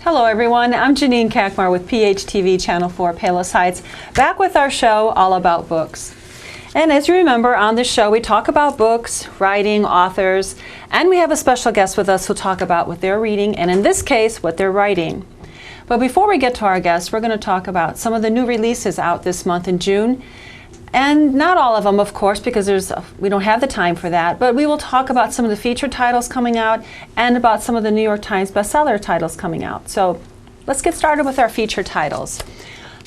Hello everyone, I'm Janine Kakmar with PHTV Channel 4 Palos Heights, back with our show all about books. And as you remember, on this show we talk about books, writing, authors, and we have a special guest with us who'll talk about what they're reading, and in this case, what they're writing. But before we get to our guest, we're going to talk about some of the new releases out this month in June. And not all of them, of course, because we don't have the time for that, but we will talk about some of the featured titles coming out and about some of the New York Times bestseller titles coming out. So let's get started with our featured titles.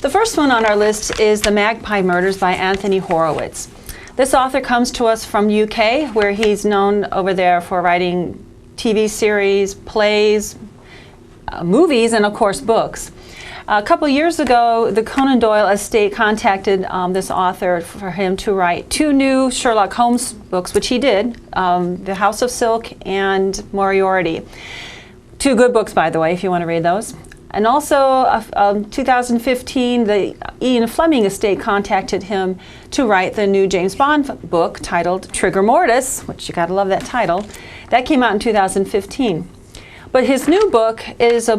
The first one on our list is The Magpie Murders by Anthony Horowitz. This author comes to us from UK, where he's known over there for writing TV series, plays, movies, and of course books. A couple years ago, the Conan Doyle estate contacted this author for him to write two new Sherlock Holmes books, which he did, The House of Silk and Moriarty. Two good books, by the way, if you want to read those. And also, 2015, the Ian Fleming estate contacted him to write the new James Bond book titled Trigger Mortis, which you gotta love that title. That came out in 2015. But his new book is a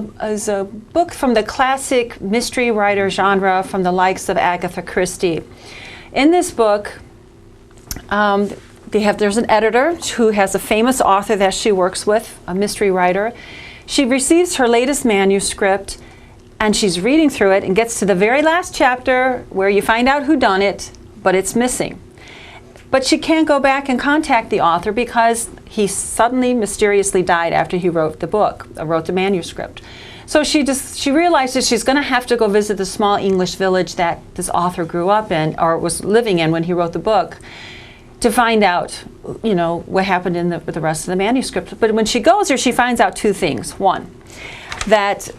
book from the classic mystery writer genre from the likes of Agatha Christie. In this book, there's an editor who has a famous author that she works with, a mystery writer. She receives her latest manuscript and she's reading through it and gets to the very last chapter where you find out who done it, but it's missing. But she can't go back and contact the author because he suddenly mysteriously died after he wrote the manuscript. So she realizes she's going to have to go visit the small English village that this author grew up in or was living in when he wrote the book to find out, you know, what happened in the rest of the manuscript. But when she goes there, she finds out two things. One, that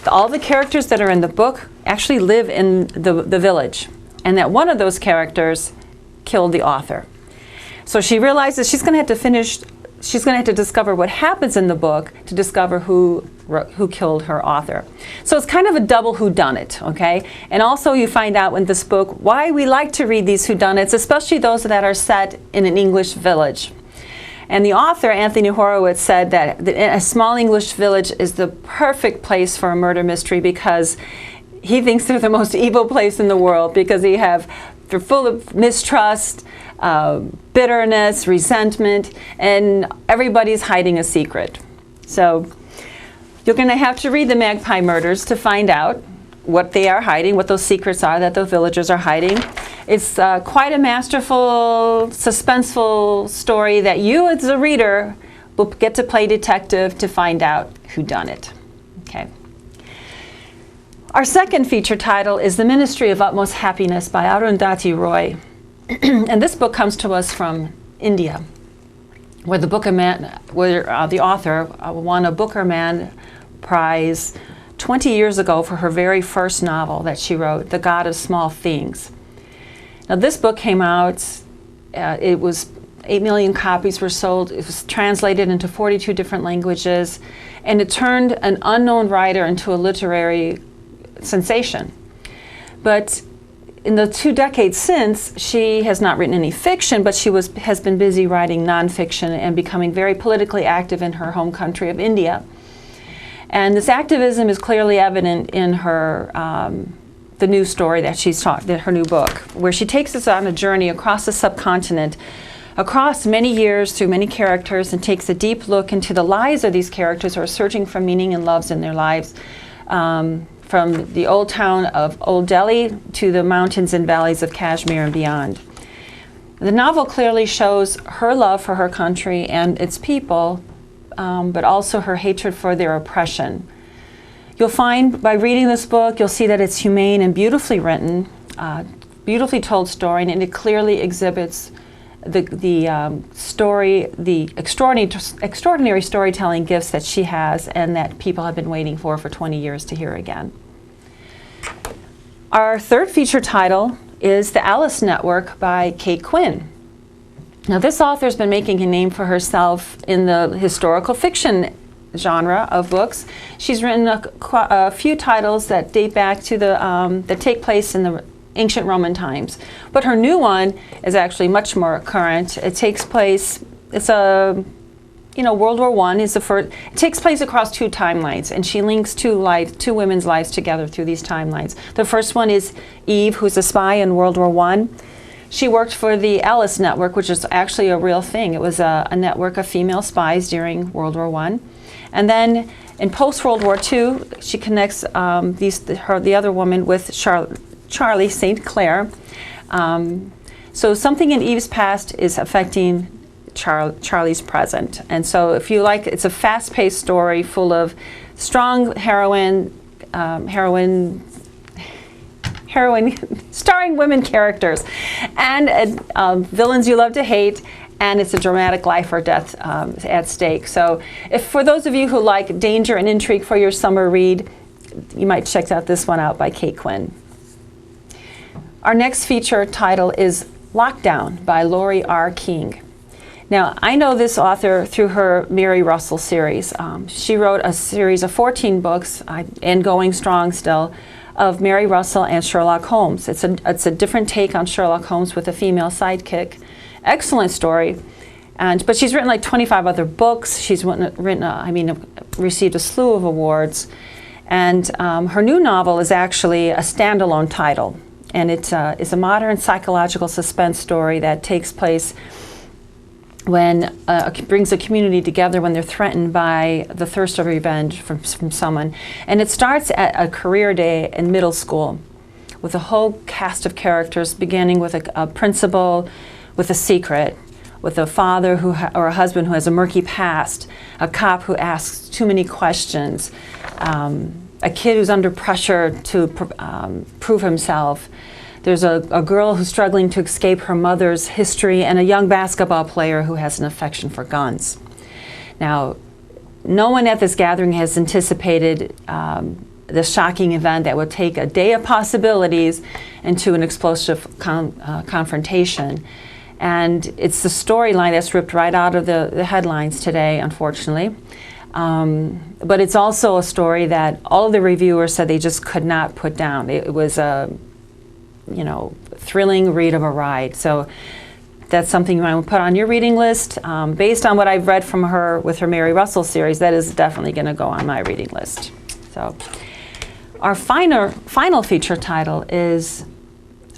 all the characters that are in the book actually live in the village, and that one of those characters killed the author. So she realizes she's going to have to discover what happens in the book to discover who killed her author. So it's kind of a double whodunit, okay? And also you find out in this book why we like to read these whodunits, especially those that are set in an English village. And the author, Anthony Horowitz, said that a small English village is the perfect place for a murder mystery because he thinks they're the most evil place in the world because they're full of mistrust, bitterness, resentment, and everybody's hiding a secret. So you're going to have to read The Magpie Murders to find out what they are hiding, what those secrets are that the villagers are hiding. It's quite a masterful, suspenseful story that you as a reader will get to play detective to find out who done it. Okay. Our second feature title is The Ministry of Utmost Happiness by Arundhati Roy. And this book comes to us from India, where the author won a Booker Man Prize 20 years ago for her very first novel that she wrote, The God of Small Things. Now this book came out, 8 million copies were sold, it was translated into 42 different languages, and it turned an unknown writer into a literary sensation. But in the 2 decades since, she has not written any fiction, but she has been busy writing nonfiction and becoming very politically active in her home country of India. And this activism is clearly evident in her the new story that she's taught, her new book, where she takes us on a journey across the subcontinent, across many years through many characters, and takes a deep look into the lives of these characters who are searching for meaning and loves in their lives. From the old town of Old Delhi to the mountains and valleys of Kashmir and beyond. The novel clearly shows her love for her country and its people, but also her hatred for their oppression. You'll find by reading this book, you'll see that it's humane and beautifully written, beautifully told story, and it clearly exhibits the extraordinary storytelling gifts that she has and that people have been waiting for 20 years to hear again. Our third feature title is The Alice Network by Kate Quinn. Now this author's been making a name for herself in the historical fiction genre of books. She's written a few titles that date back to that take place in the ancient Roman times. But her new one is actually much more current. It takes place, it's a World War I is the first. It takes place across 2 timelines, and she links 2 women's lives together through these timelines. The first one is Eve, who's a spy in World War I. She worked for the Alice Network, which is actually a real thing. It was a network of female spies during World War I. And then in post-World War II, she connects the other woman with Charlie St. Clair. So something in Eve's past is affecting Charlie's present. And so if you like, it's a fast-paced story full of strong heroine starring women characters and villains you love to hate, and it's a dramatic life or death at stake. So if for those of you who like danger and intrigue for your summer read, you might check this one out by Kate Quinn. Our next feature title is Lockdown by Lori R. King. Now, I know this author through her Mary Russell series. She wrote a series of 14 books, and going strong still, of Mary Russell and Sherlock Holmes. It's a different take on Sherlock Holmes with a female sidekick. Excellent story. But she's written like 25 other books. She's received a slew of awards. And her new novel is actually a standalone title. And it's a modern psychological suspense story that takes place when brings a community together when they're threatened by the thirst of revenge from someone. And it starts at a career day in middle school with a whole cast of characters, beginning with a principal with a secret, with a father or a husband who has a murky past, a cop who asks too many questions, a kid who's under pressure to prove himself. There's a girl who's struggling to escape her mother's history, and a young basketball player who has an affection for guns. Now, no one at this gathering has anticipated the shocking event that would take a day of possibilities into an explosive confrontation. And it's the storyline that's ripped right out of the headlines today, unfortunately. But it's also a story that all of the reviewers said they just could not put down. It was a thrilling read of a ride. So that's something you might want to put on your reading list. Based on what I've read from her with her Mary Russell series, that is definitely going to go on my reading list. So our final feature title is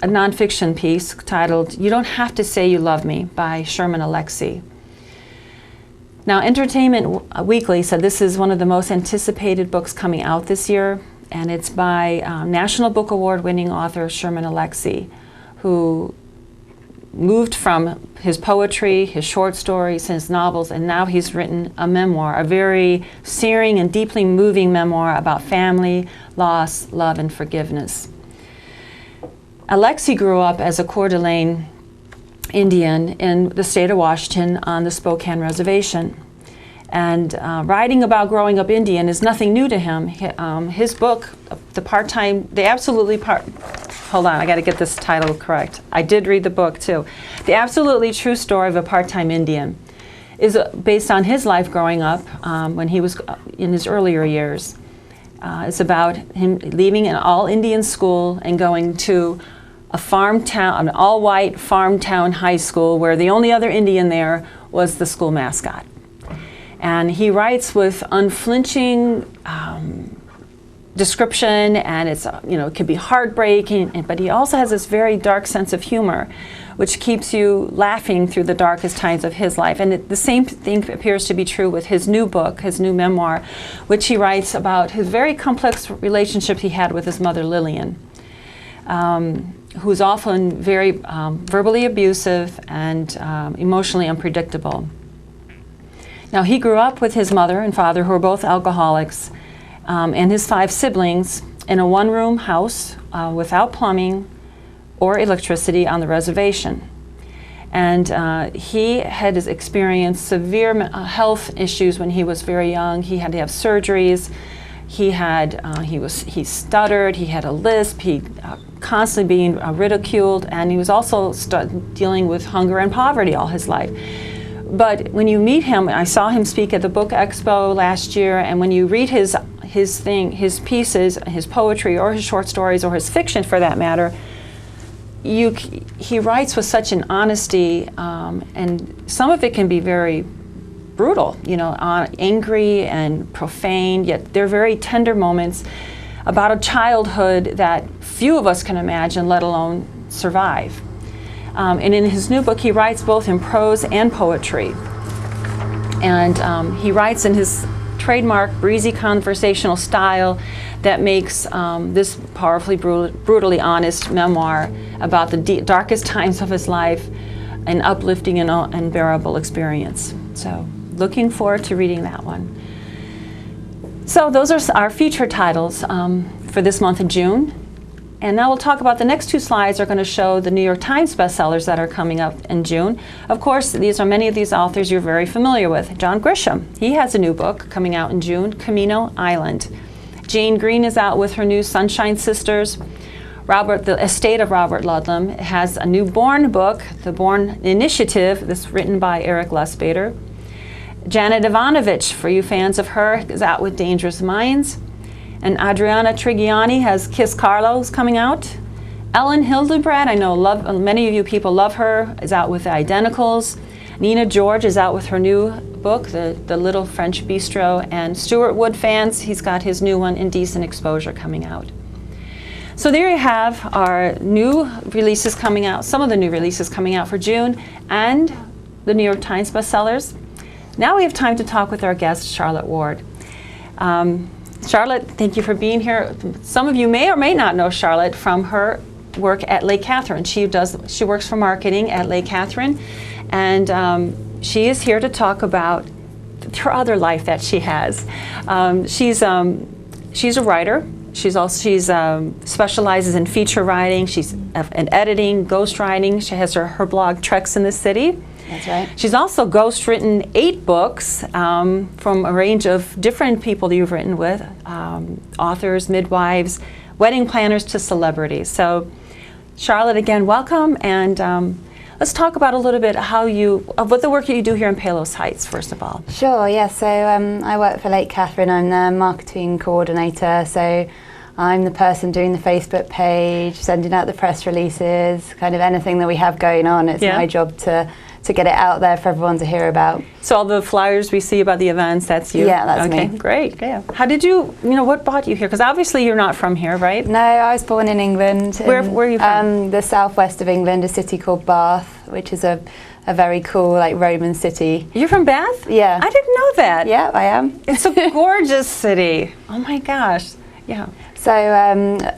a nonfiction piece titled You Don't Have to Say You Love Me by Sherman Alexie. Now, Entertainment Weekly said this is one of the most anticipated books coming out this year. And it's by National Book Award winning author Sherman Alexie, who moved from his poetry, his short stories, his novels, and now he's written a memoir, a very searing and deeply moving memoir about family, loss, love, and forgiveness. Alexie grew up as a Coeur d'Alene Indian in the state of Washington on the Spokane Reservation. And writing about growing up Indian is nothing new to him. His book, hold on, I got to get this title correct. I did read the book too. The Absolutely True Story of a Part-Time Indian is based on his life growing up when he was in his earlier years. It's about him leaving an all-Indian school and going to a farm town, an all-white farm town high school where the only other Indian there was the school mascot. And he writes with unflinching description, and it can be heartbreaking, but he also has this very dark sense of humor, which keeps you laughing through the darkest times of his life. And the same thing appears to be true with his new book, his new memoir, which he writes about his very complex relationship he had with his mother, Lillian, who's often very verbally abusive and emotionally unpredictable. Now, he grew up with his mother and father, who were both alcoholics, and his 5 siblings in a one-room house without plumbing or electricity on the reservation. And he had experienced severe health issues when he was very young. He had to have surgeries. He stuttered. He had a lisp. He constantly being ridiculed, and he was also dealing with hunger and poverty all his life. But when you meet him, I saw him speak at the Book Expo last year, and when you read his pieces, his poetry, or his short stories, or his fiction for that matter, he writes with such an honesty, and some of it can be very brutal, you know, angry and profane, yet they're very tender moments about a childhood that few of us can imagine, let alone survive. And in his new book, he writes both in prose and poetry. And he writes in his trademark breezy conversational style that makes this powerfully, brutally honest memoir about the darkest times of his life an uplifting and unbearable experience. So, looking forward to reading that one. So those are our feature titles for this month of June. And now we'll talk about the next two slides are going to show the New York Times bestsellers that are coming up in June. Of course, these are many of these authors you're very familiar with. John Grisham, he has a new book coming out in June, Camino Island. Jane Green is out with her new Sunshine Sisters. The estate of Robert Ludlum has a new Born book, The Born Initiative, this written by Eric Lustbader. Janet Ivanovich, for you fans of her, is out with Dangerous Minds. And Adriana Trigiani has Kiss Carlos coming out. Ellen Hildebrand, I know many of you people love her, is out with The Identicals. Nina George is out with her new book, The Little French Bistro. And Stuart Wood fans, he's got his new one, Indecent Exposure, coming out. So there you have our new releases coming out, some of the new releases coming out for June, and the New York Times bestsellers. Now we have time to talk with our guest, Charlotte Ward. Charlotte, thank you for being here. Some of you may or may not know Charlotte from her work at Lake Catherine. She works for marketing at Lake Catherine, and she is here to talk about her other life that she has. She's a writer. She specializes in feature writing. She's in editing, ghostwriting. She has her blog, Treks in the City. That's right. She's also ghostwritten 8 books from a range of different people that you've written with, authors, midwives, wedding planners to celebrities. So, Charlotte, again, welcome, and let's talk about a little bit what the work that you do here in Palos Heights, first of all. Sure, yeah, so I work for Lake Catherine. I'm the marketing coordinator, so I'm the person doing the Facebook page, sending out the press releases, kind of anything that we have going on. It's my job to get it out there for everyone to hear about. So all the flyers we see about the events, that's you? Yeah, that's me. Okay, great. Yeah. How did what brought you here? Because obviously you're not from here, right? No, I was born in England. Where are you from? The southwest of England, a city called Bath, which is a very cool, like, Roman city. You're from Bath? Yeah. I didn't know that. Yeah, I am. It's a gorgeous city. Oh my gosh. Yeah. So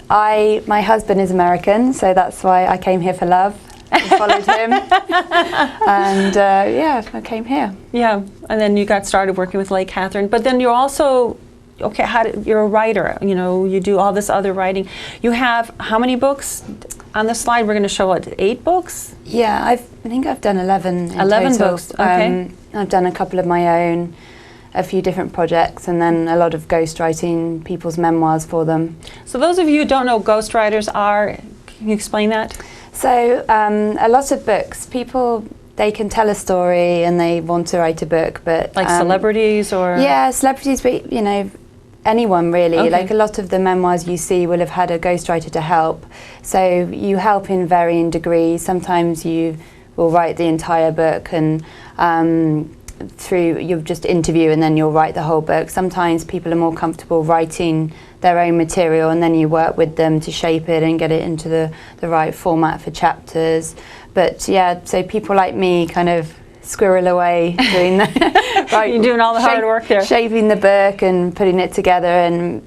my husband is American, so that's why I came here for love. I followed him, and I came here. Yeah, and then you got started working with Lake Catherine, but then you're also, you're a writer, you do all this other writing. You have how many books? On the slide we're going to show 8 books? Yeah, I think I've done 11 in 11 total. books, okay. I've done a couple of my own, a few different projects, and then a lot of ghostwriting people's memoirs for them. So those of you who don't know what ghostwriters are, can you explain that? So a lot of books, they can tell a story and they want to write a book, but like celebrities or? Yeah, celebrities, but anyone really. Okay. Like a lot of the memoirs you see will have had a ghostwriter to help. So you help in varying degrees. Sometimes you will write the entire book and you'll just interview and then you'll write the whole book. Sometimes people are more comfortable writing their own material and then you work with them to shape it and get it into the right format for chapters. But yeah, so people like me kind of squirrel away doing you're doing all the hard work there. Shaping the book and putting it together and,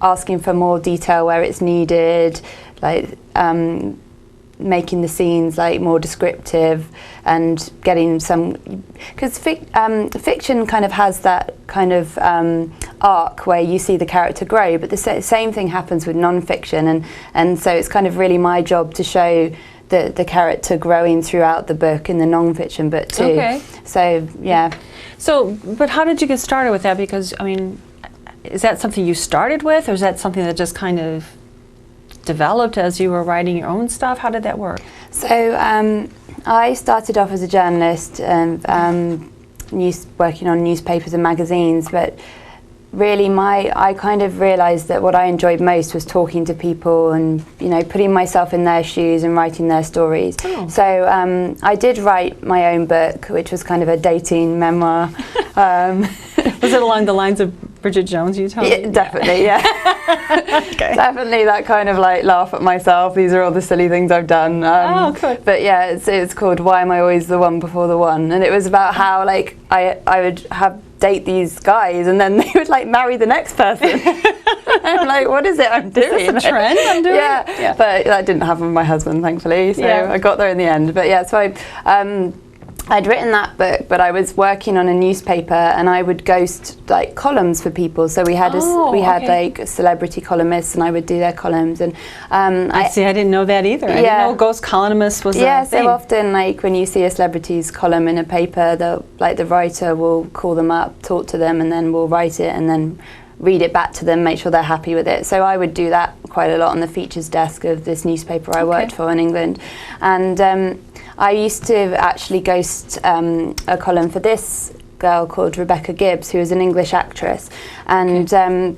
asking for more detail where it's needed, like making the scenes like more descriptive and getting some, because fiction kind of has that kind of arc where you see the character grow, but the same thing happens with non-fiction, and so it's kind of really my job to show the character growing throughout the book in the non-fiction book too. Okay. So yeah. So, but how did you get started with that? Because is that something you started with, or is that something that just kind of developed as you were writing your own stuff? How did that work? So I started off as a journalist, working on newspapers and magazines, but really I kind of realised that what I enjoyed most was talking to people and, you know, putting myself in their shoes and writing their stories. Oh. So I did write my own book, which was kind of a dating memoir. Was it along the lines of Bridget Jones, you told me? Yeah, definitely, yeah. Okay. Definitely that kind of like laugh at myself. These are all the silly things I've done. Oh, good. But yeah, it's called Why Am I Always the One Before the One? And it was about how like I would date these guys and then they would like marry the next person. I'm like, what is it I'm doing? Is this a trend I'm doing? Yeah, but that didn't happen with my husband, thankfully. So Yeah. I got there in the end. But yeah, so I'd written that book, but I was working on a newspaper, and I would ghost like columns for people. So we had like celebrity columnists, and I would do their columns. And I see. I didn't know that either. I didn't know ghost columnist was a thing. So often, like when you see a celebrity's column in a paper, the writer will call them up, talk to them, and then we'll write it, and then read it back to them, make sure they're happy with it. So I would do that quite a lot on the features desk of this newspaper I worked for in England. And I used to actually ghost a column for this girl called Rebecca Gibbs, who is an English actress. And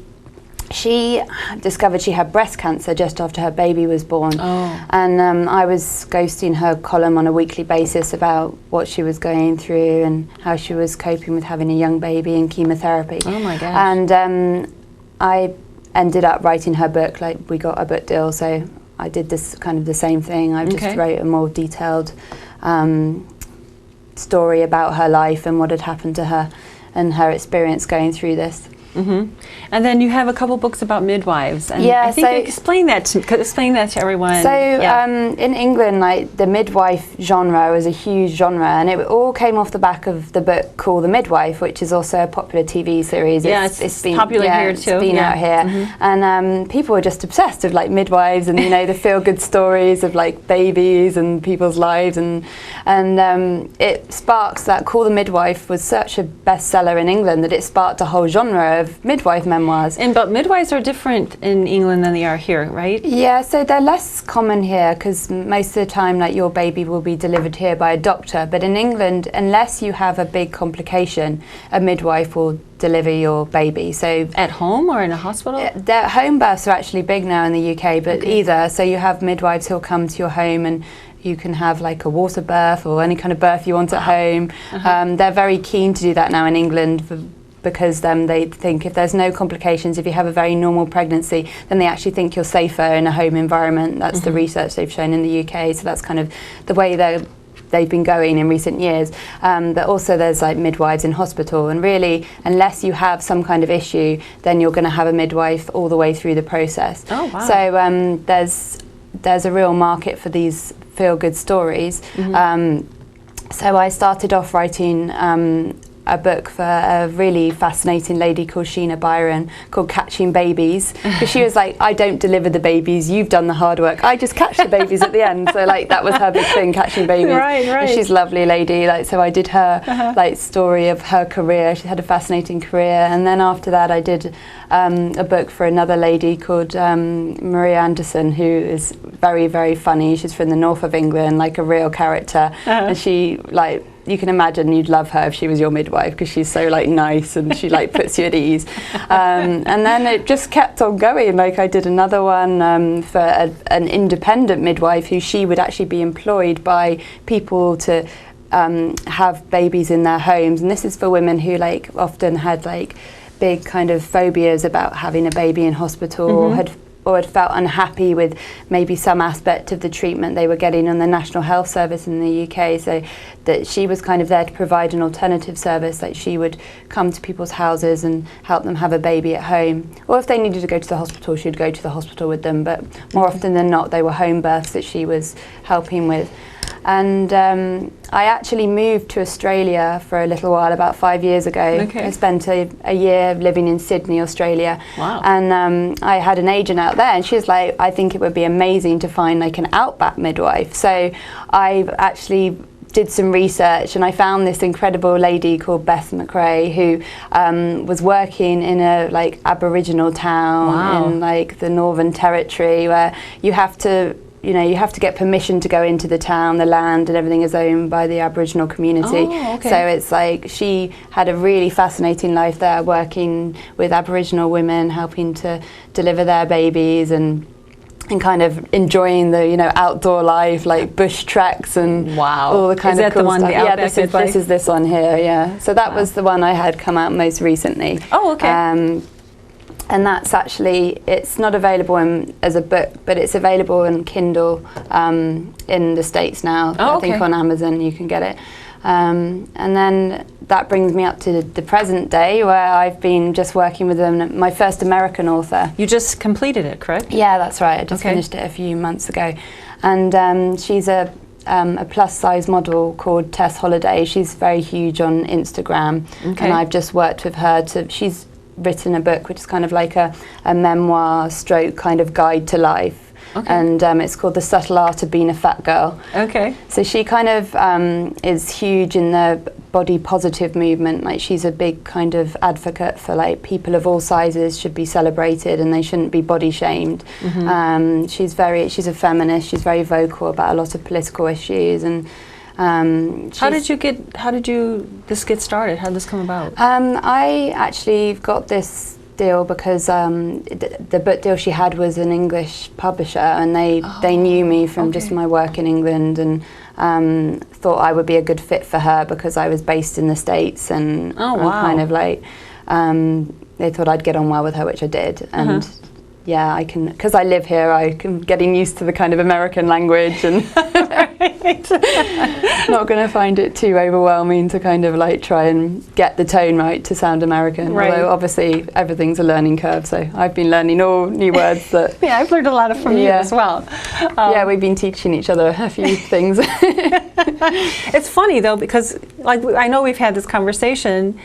she discovered she had breast cancer just after her baby was born. Oh. And I was ghosting her column on a weekly basis about what she was going through and how she was coping with having a young baby and chemotherapy. Oh my gosh. And I ended up writing her book. Like, we got a book deal, so I did this kind of the same thing. I just wrote a more detailed story about her life and what had happened to her and her experience going through this. Mm-hmm. And then you have a couple booooks about midwives. And Yeah, I think so- explain that to everyone. So Yeah. in England, like the midwife genre was a huge genre, and it all came off the back of the book called The Midwife, which is also a popular TV series. Yeah, it's been popular here it's too. been Yeah. out here, and people were just obsessed with like midwives and, you know, the feel-good stories of like babies and people's lives, and it sparks that. Call the Midwife was such a bestseller in England that it sparked a whole genre of midwife memoirs. But midwives are different in England than they are here, right? Yeah, so they're less common here because most of the time, like, your baby will be delivered here by a doctor. But in England, unless you have a big complication, a midwife will deliver your baby. So At home or in a hospital? their home births are actually big now in the UK, but either. So you have midwives who'll come to your home, and you can have like a water birth or any kind of birth you want at home. They're very keen to do that now in England because they think if there's no complications, if you have a very normal pregnancy, then they actually think you're safer in a home environment. That's the research they've shown in the UK. So that's kind of the way they've been going in recent years. But also there's like midwives in hospital, and really, unless you have some kind of issue, then you're going to have a midwife all the way through the process. Oh, wow. So there's a real market for these feel-good stories. So I started off writing a book for a really fascinating lady called Sheena Byron called Catching Babies, because she was like, I don't deliver the babies, you've done the hard work, I just catch the babies at the end. So like that was her big thing, catching babies. Right. And she's a lovely lady, like, so I did her like story of her career. She had a fascinating career, and then after that I did a book for another lady called Maria Anderson, who is very, very funny. She's from the north of England, like a real character, and she, like, you can imagine you'd love her if she was your midwife, because she's so like nice and she like puts you at ease. And then it just kept on going. Like, I did another one for an independent midwife who she would actually be employed by people to have babies in their homes. And this is for women who like often had like big kind of phobias about having a baby in hospital, or had felt unhappy with maybe some aspect of the treatment they were getting on the National Health Service in the UK. So that she was kind of there to provide an alternative service. Like, she would come to people's houses and help them have a baby at home. Or if they needed to go to the hospital, she'd go to the hospital with them. But more often than not, they were home births that she was helping with. And I actually moved to Australia for a little while, about 5 years ago. I spent a year living in Sydney, Australia. Wow. And I had an agent out there, and she was like, I think it would be amazing to find like an outback midwife. So I actually did some research, and I found this incredible lady called Beth McRae, who was working in a like Aboriginal town in like the Northern Territory, where you have to you know, you have to get permission to go into the town. The land and everything is owned by the Aboriginal community. Oh, okay. So it's like she had a really fascinating life there, working with Aboriginal women, helping to deliver their babies and kind of enjoying the, you know, outdoor life, like bush tracks and Wow. all the kind Is of that the cool one, stuff. the Yeah, Outback this is this one here. Yeah, so that was the one I had come out most recently. Oh, okay. And that's actually, it's not available as a book, but it's available in Kindle in the States now. Oh, I think okay. on Amazon you can get it. And then that brings me up to the present day, where I've been just working with my first American author. You just completed it, correct? Yeah, that's right. I just Okay. finished it a few months ago. And she's a plus-size model called Tess Holiday. She's very huge on Instagram. Okay. And I've just worked with her she's written a book which is kind of like a memoir stroke kind of guide to life. Okay. And it's called The Subtle Art of Being a Fat Girl. Okay. So she kind of is huge in the body positive movement. Like, she's a big kind of advocate for, like, people of all sizes should be celebrated and they shouldn't be body shamed. Mm-hmm. She's a feminist. She's very vocal about a lot of political issues. And how did this get started? How did this come about? I actually got this deal because the book deal she had was an English publisher, and they knew me from just my work in England, and thought I would be a good fit for her because I was based in the States, and Oh, wow. kind of like they thought I'd get on well with her, which I did. And yeah, I can, because I live here, I'm getting used to the kind of American language, and not going to find it too overwhelming to kind of like try and get the tone right to sound American. Right. Although obviously everything's a learning curve, so I've been learning all new words that. Yeah, I've learned a lot from you as well. Yeah, we've been teaching each other a few things. It's funny though, because like I know we've had this conversation.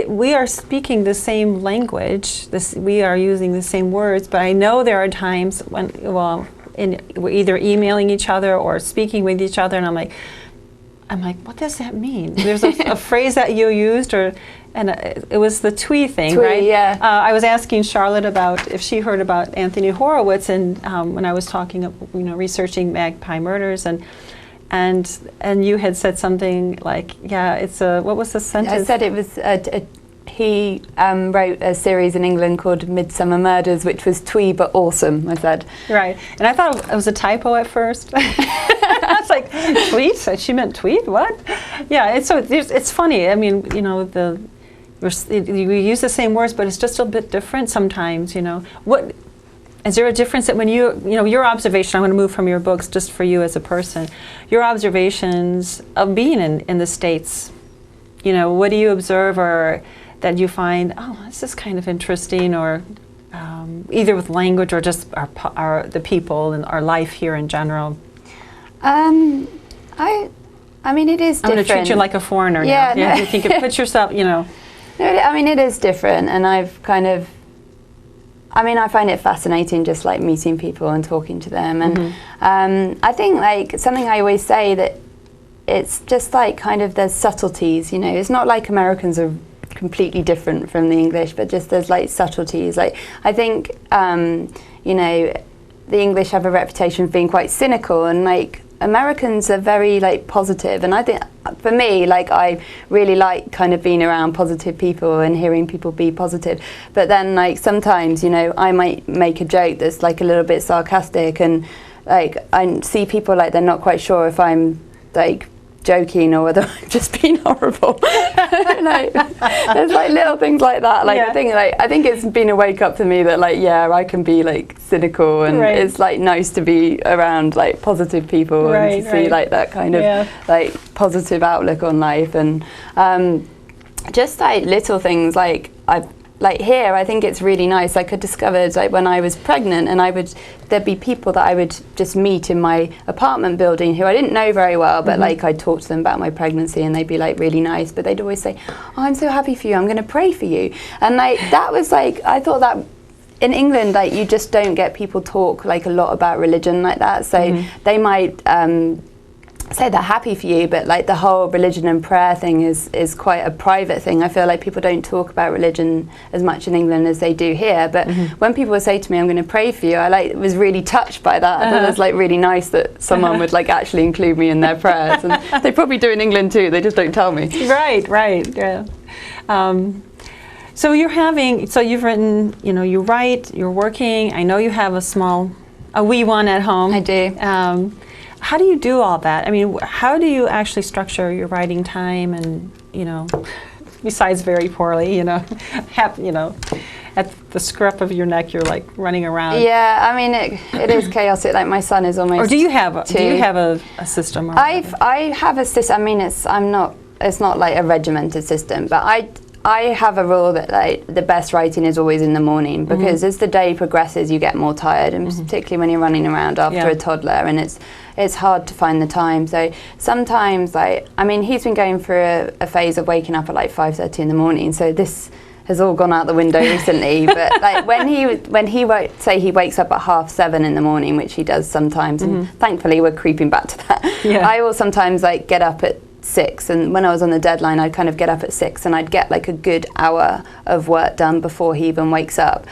We are speaking the same language. We are using the same words, but I know there are times when, we're either emailing each other or speaking with each other, and I'm like, what does that mean? There's a phrase that you used, it was the twee thing, right? Yeah. I was asking Charlotte about if she heard about Anthony Horowitz, and when I was talking, researching Magpie Murders, and you had said something like, what was the sentence? I said it was, he wrote a series in England called Midsummer Murders, which was twee but awesome, I said. Right, and I thought it was a typo at first. I was like, tweet? She meant tweet? What? Yeah, it's funny. I mean, we use the same words, but it's just a bit different sometimes, What is there a difference that when your observation, I'm going to move from your books just for you as a person, your observations of being in the States, what do you observe or that you find, this is kind of interesting, or either with language or just the people and our life here in general? I mean, it is different. I'm going to treat you like a foreigner now. No. You think, put yourself, No, I mean, it is different, and I've kind of, I find it fascinating just like meeting people and talking to them. And I think like something I always say that it's just like kind of there's subtleties, it's not like Americans are completely different from the English, but just there's like subtleties. Like I think, the English have a reputation of being quite cynical, and like Americans are very like positive, and I think for me, like I really like kind of being around positive people and hearing people be positive. But then like sometimes, I might make a joke that's like a little bit sarcastic, and like I see people like they're not quite sure if I'm like joking or whether I'm just being horrible. Like, there's like little things like that. Like I think it's been a wake up to me that like I can be like cynical, and it's like nice to be around like positive people and to see like that kind of like positive outlook on life, and just like little things like here, I think it's really nice. Like I discovered like when I was pregnant, and there'd be people that I would just meet in my apartment building who I didn't know very well, but like I'd talk to them about my pregnancy, and they'd be like really nice, but they'd always say, I'm so happy for you, I'm going to pray for you. And like that was like, I thought that in England, like you just don't get people talk like a lot about religion like that. So they might say they're happy for you, but like the whole religion and prayer thing is quite a private thing. I feel like people don't talk about religion as much in England as they do here, but when people say to me, I'm going to pray for you, I like was really touched by that. I thought it was like really nice that someone would like actually include me in their prayers, and they probably do in England too, they just don't tell me. Right, yeah. So you've written, you write, you're working, I know you have a wee one at home. I do. How do you do all that? I mean, how do you actually structure your writing time and, besides very poorly, at the scruff of your neck, you're like running around. Yeah, I mean, it is chaotic. Like my son is almost. Or do you have two. a system? Or I have a system. I mean, it's not like a regimented system, but I have a rule that like the best writing is always in the morning, because as the day progresses you get more tired, and particularly when you're running around after a toddler, and it's hard to find the time. So sometimes he's been going through a phase of waking up at like 5:30 in the morning, so this has all gone out the window recently. But like when he wakes up at 7:30 in the morning, which he does sometimes, and thankfully we're creeping back to that. Yeah. I will sometimes like get up at 6, and when I was on the deadline I'd kind of get up at 6 and I'd get like a good hour of work done before he even wakes up,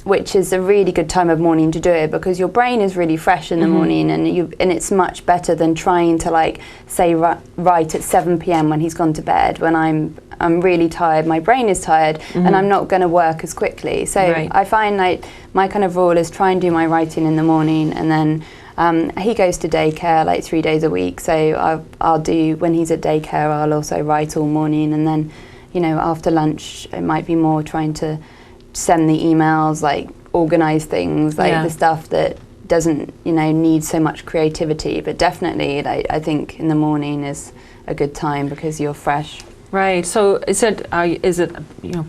which is a really good time of morning to do it, because your brain is really fresh in the morning, and it's much better than trying to like say write at 7 p.m. when he's gone to bed, when I'm really tired, my brain is tired, and I'm not going to work as quickly. So I find like my kind of rule is try and do my writing in the morning, and then he goes to daycare like 3 days a week, so I'll do, when he's at daycare I'll also write all morning, and then after lunch it might be more trying to send the emails, like organize things, like the stuff that doesn't need so much creativity. But definitely I think in the morning is a good time because you're fresh. Right. So is it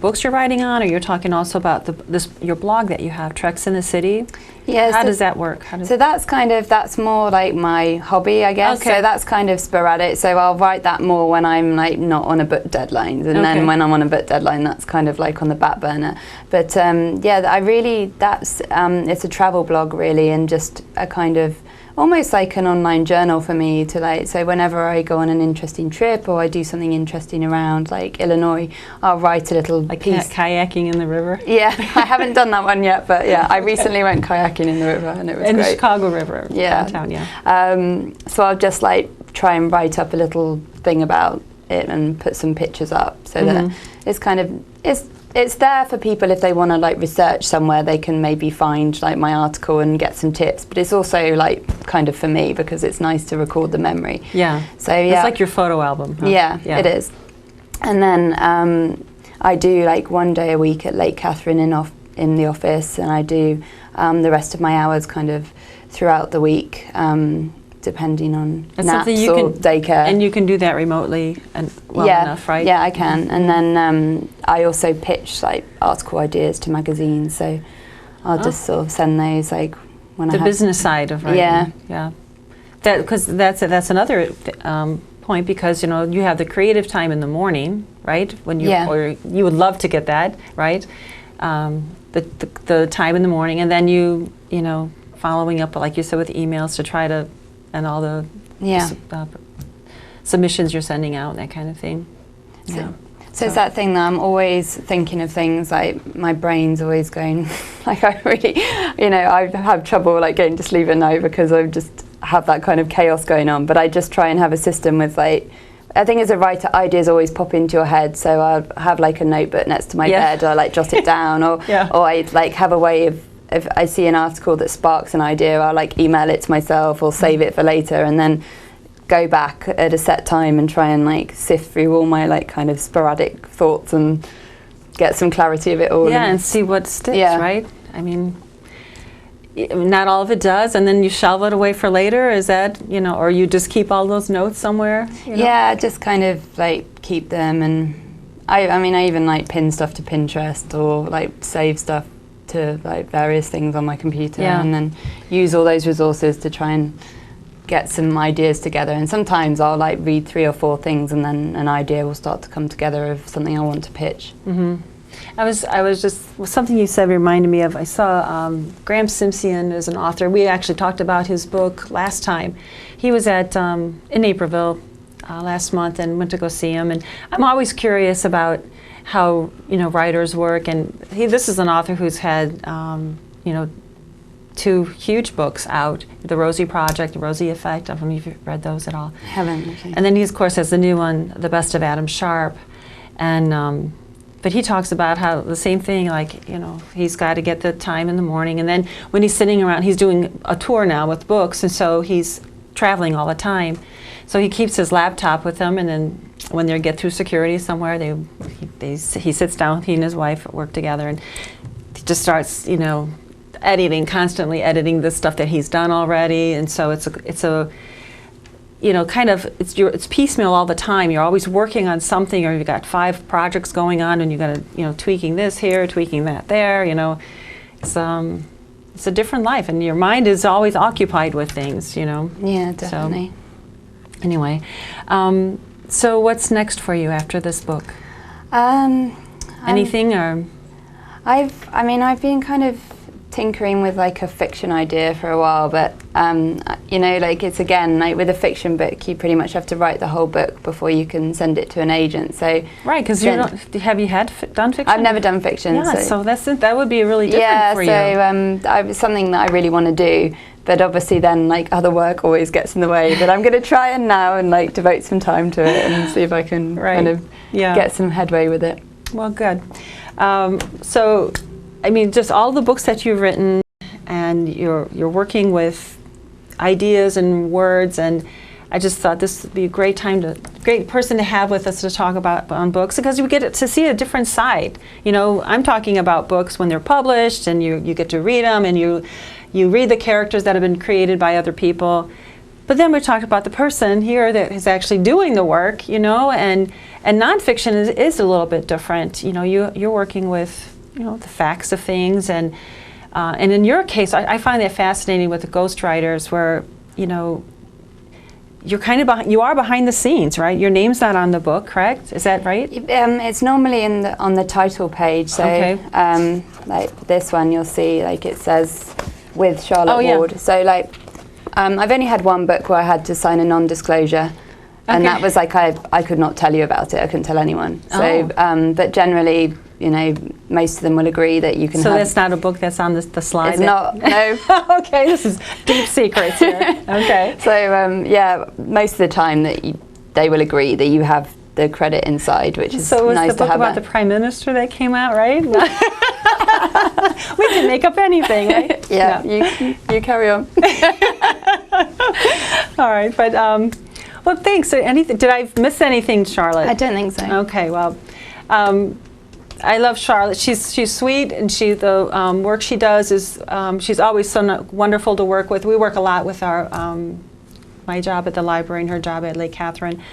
books you're writing on, or you're talking also about your blog that you have, Treks in the City? Yes. How does that work? So that's more like my hobby, I guess. Okay. So that's kind of sporadic. So I'll write that more when I'm like not on a book deadline, and then when I'm on a book deadline, that's kind of like on the back burner. But it's a travel blog really, and just a kind of almost like an online journal for me to like, so whenever I go on an interesting trip or I do something interesting around like Illinois, I'll write a little piece. Kayaking in the river? Yeah, I haven't done that one yet, but yeah, I recently went kayaking in the river and it was great. In the Chicago River downtown, So I'll just like try and write up a little thing about it and put some pictures up, so that it's kind of, it's there for people if they want to like research somewhere, they can maybe find like my article and get some tips, but it's also like kind of for me because it's nice to record the memory. Yeah. So it's like your photo album. Huh? Yeah, it is. And then I do like 1 day a week at Lake Catherine in the office, and I do the rest of my hours kind of throughout the week, depending on naps or daycare. And you can do that remotely and enough, right? Yeah, I can. And then I also pitch like article ideas to magazines, so I'll just sort of send those like when the business side of writing. Yeah. Because that's another point, because you have the creative time in the morning, right? When or you would love to get that, right? The time in the morning, and then you following up, like you said, with emails to try to, and all the submissions you're sending out, and that kind of thing. So it's that thing that I'm always thinking of things, like my brain's always going, like I really, I have trouble like getting to sleep at night because I just have that kind of chaos going on. But I just try and have a system with like, I think as a writer, ideas always pop into your head. So I'll have like a notebook next to my bed, or like jot it down, or I like have a way of, if I see an article that sparks an idea, I'll like email it to myself or save it for later, and then go back at a set time and try and like sift through all my like kind of sporadic thoughts and get some clarity of it all. Yeah, and see what sticks, right? I mean, not all of it does, and then you shelve it away for later. Is that, or you just keep all those notes somewhere? Yeah, just kind of like keep them, and I mean, I even like pin stuff to Pinterest or like save stuff to like various things on my computer, and then use all those resources to try and get some ideas together. And sometimes I'll like read 3 or 4 things, and then an idea will start to come together of something I want to pitch. I was just, something you said reminded me of, I saw Graham Simpson is an author. We actually talked about his book last time. He was at, in Naperville last month and went to go see him. And I'm always curious about how, writers work. And this is an author who's had, 2 huge books out, The Rosie Project, The Rosie Effect. I don't know if you've read those at all. I haven't. Okay. And then he, of course, has the new one, The Best of Adam Sharp. And but he talks about how the same thing, like, he's got to get the time in the morning. And then when he's sitting around, he's doing a tour now with books, and so he's traveling all the time. So he keeps his laptop with him, and then when they get through security somewhere, he sits down, he and his wife work together, and he just starts, constantly editing the stuff that he's done already. And so it's piecemeal all the time. You're always working on something, or you've got 5 projects going on, and you've got to, tweaking this here, tweaking that there. It's a different life, and your mind is always occupied with things. Yeah, definitely. So, anyway, so what's next for you after this book? Anything, or? I've been kind of tinkering with like a fiction idea for a while, but it's again, like with a fiction book, you pretty much have to write the whole book before you can send it to an agent. So right, because have you done fiction? I've never done fiction. Yeah, so that would be really different for you. Yeah, so it's something that I really want to do, but obviously then like other work always gets in the way. But I'm going to try it now and like devote some time to it and see if I can kind of get some headway with it. Well, good. So, just all the books that you've written, and you're working with ideas and words, and I just thought this would be a great person to have with us to talk about on books, because we get to see a different side. I'm talking about books when they're published, and you get to read them, and you read the characters that have been created by other people. But then we talked about the person here that is actually doing the work, and nonfiction is a little bit different. You're working with the facts of things, and in your case, I find that fascinating with the ghostwriters, where you're you are behind the scenes, right? Your name's not on the book, correct? Is that right? It's normally on the title page. So okay. Like this one, you'll see like it says with Charlotte Ward. Yeah. So like I've only had one book where I had to sign a non-disclosure. And that was like I could not tell you about it. I couldn't tell anyone. So, but generally, most of them will agree that you can. So that's not a book that's on the slide. It's not. No. Okay, this is deep secrets here. Okay. So most of the time they will agree that you have the credit inside, which is nice to have. So was the book about the Prime Minister that came out, right? We can make up anything, right? Yeah. You carry on. All right, but. Well, thanks. Did I miss anything, Charlotte? I don't think so. Okay, well, I love Charlotte. She's sweet, and the work she does is she's always so wonderful to work with. We work a lot with my job at the library and her job at Lake Catherine.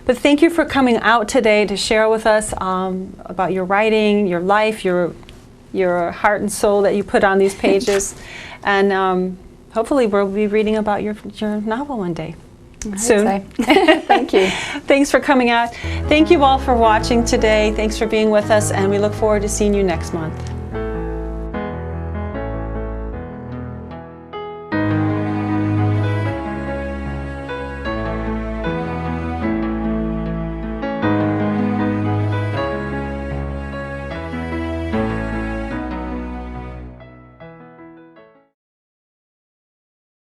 But thank you for coming out today to share with us about your writing, your life, your heart and soul that you put on these pages, and hopefully we'll be reading about your novel one day. Soon. So. Thank you. Thanks for coming out. Thank you all for watching today. Thanks for being with us, and we look forward to seeing you next month.